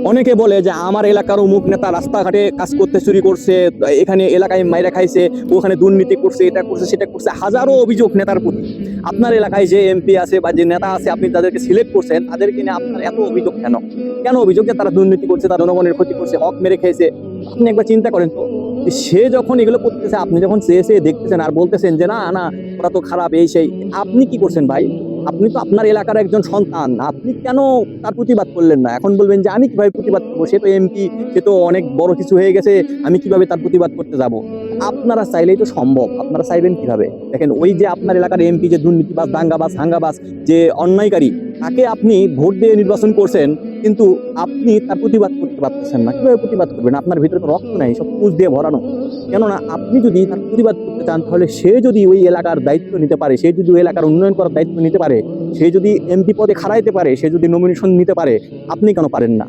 অনেকে বলে যে আমার এলাকার অমুক নেতা রাস্তাঘাটে কাজ করতে চুরি করছে, এখানে এলাকায় মাইরা খাইছে, ওখানে দুর্নীতি করছে, এটা করছে সেটা করছে, হাজারো অভিযোগ নেতার প্রতি। আপনার এলাকায় যে এমপি আছে বা যে নেতা আছে, আপনি যাদেরকে সিলেক্ট করছেন, তাদেরকে নিয়ে আপনার এত অভিযোগ কেন? কেন অভিযোগ যে তারা দুর্নীতি করছে, তারা জনগণের ক্ষতি করছে, হক মেরে খেয়েছে? আপনি একবার চিন্তা করেন তো, যে সে যখন এগুলো করতেছে, আপনি যখন চেয়ে চেয়ে দেখতেছেন আর বলতেছেন যে না না ওরা তো খারাপ এই সেই, আপনি কি করছেন ভাই? আপনি তো আপনার এলাকার একজন সন্তান, আপনি কেন তার প্রতিবাদ করলেন না? এখন বলবেন যে আমি কিভাবে প্রতিবাদ করবো, সে তো এমপি, সে তো অনেক বড় কিছু হয়ে গেছে, আমি কিভাবে তার প্রতিবাদ করতে যাব? আপনারা চাইলেই তো সম্ভব, আপনারা চাইবেন কিভাবে? দেখেন, ওই যে আপনার এলাকার এমপি যে দুর্নীতিবাজ, দাঙ্গাবাজ, হাঙ্গাবাজ, যে অন্যায়কারী, তাকে আপনি ভোট দিয়ে নির্বাচন করছেন, কিন্তু আপনি তার প্রতিবাদ করতে পারতেছেন না। কিভাবে প্রতিবাদ করবেন? আপনার ভিতরে তো রক্ত নাই, সব পুষ দিয়ে ভরানো। কেননা আপনি যদি তার প্রতিবাদ করতে চান, তাহলে সে যদি ওই এলাকার দায়িত্ব নিতে পারে, সে যদি ওই এলাকার উন্নয়ন করার দায়িত্ব নিতে পারে, সে যদি এমপি পদে খাড়াইতে পারে, সে যদি নমিনেশন নিতে পারে, আপনি কেন পারেন না?